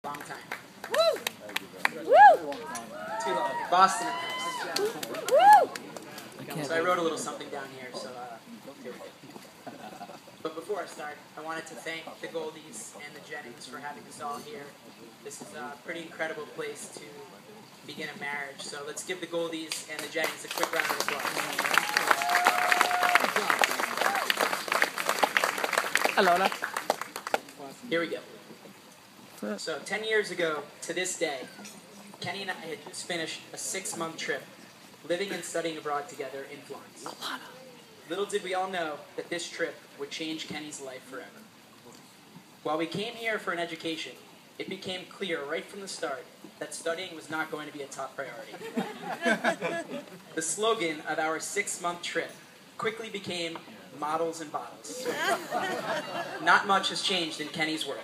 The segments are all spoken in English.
Long time. Woo! Woo! Too long. Boston. Woo! So I wrote a little something down here, so here we go. But before I start, I wanted to thank the Goldies and the Jennings for having us all here. This is a pretty incredible place to begin a marriage, so let's give the Goldies and the Jennings a quick round of applause. Allora. Here we go. So 10 years ago to this day, Kenny and I had just finished a 6-month trip, living and studying abroad together in Florence. Little did we all know that this trip would change Kenny's life forever. While we came here for an education, it became clear right from the start that studying was not going to be a top priority. The slogan of our 6-month trip quickly became models and bottles. Not much has changed in Kenny's world.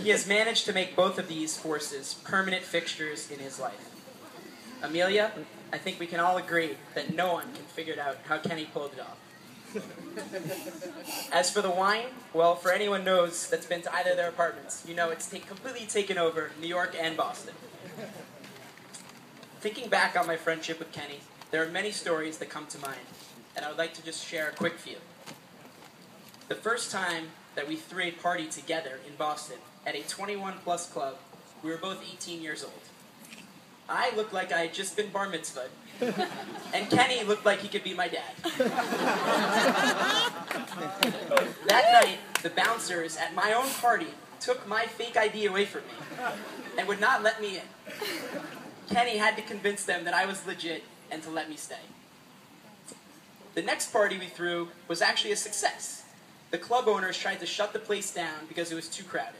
He has managed to make both of these forces permanent fixtures in his life. Amelia, I think we can all agree that no one can figure out how Kenny pulled it off. As for the wine, well, for anyone knows that's been to either of their apartments, you know it's completely taken over New York and Boston. Thinking back on my friendship with Kenny, there are many stories that come to mind, and I would like to just share a quick few. The first time that we threw a party together in Boston at a 21-plus club, we were both 18 years old. I looked like I had just been bar mitzvahed, and Kenny looked like he could be my dad. That night, the bouncers at my own party took my fake ID away from me and would not let me in. Kenny had to convince them that I was legit and to let me stay. The next party we threw was actually a success. The club owners tried to shut the place down because it was too crowded.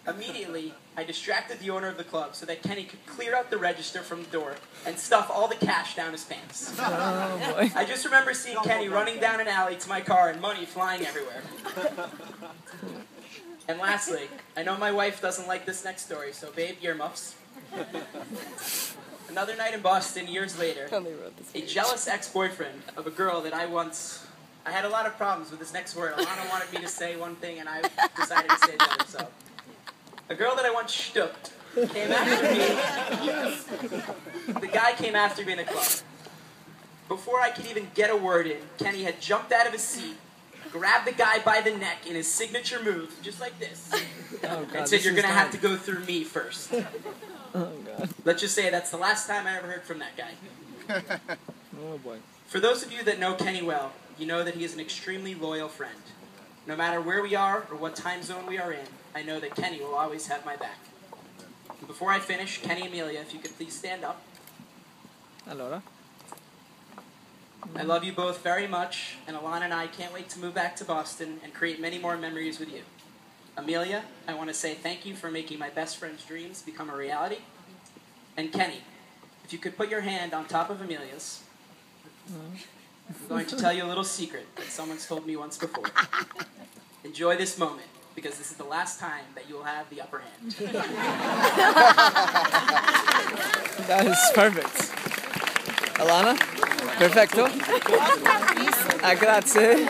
Immediately, I distracted the owner of the club so that Kenny could clear out the register from the door and stuff all the cash down his pants. Oh, boy. I just remember seeing Kenny running down an alley to my car and money flying everywhere. And lastly, I know my wife doesn't like this next story, so babe, earmuffs. Another night in Boston, years later, a jealous ex-boyfriend of a girl that I had a lot of problems with this next word. Alana wanted me to say one thing, and I decided to say the other, so. A girl that I once shtooked came after me. The guy came after me in the club. Before I could even get a word in, Kenny had jumped out of his seat, grabbed the guy by the neck in his signature move, just like this, and said, "You're going to have to go through me first." Oh, God. Let's just say that's the last time I ever heard from that guy. Oh, boy. For those of you that know Kenny well, you know that he is an extremely loyal friend. No matter where we are or what time zone we are in, I know that Kenny will always have my back. And before I finish, Kenny and Amelia, if you could please stand up. Allora. I love you both very much, and Alana and I can't wait to move back to Boston and create many more memories with you. Amelia, I want to say thank you for making my best friend's dreams become a reality. And Kenny, if you could put your hand on top of Amelia's, I'm going to tell you a little secret that someone's told me once before. Enjoy this moment, because this is the last time that you will have the upper hand. That is perfect. Alana? Perfetto? Grazie.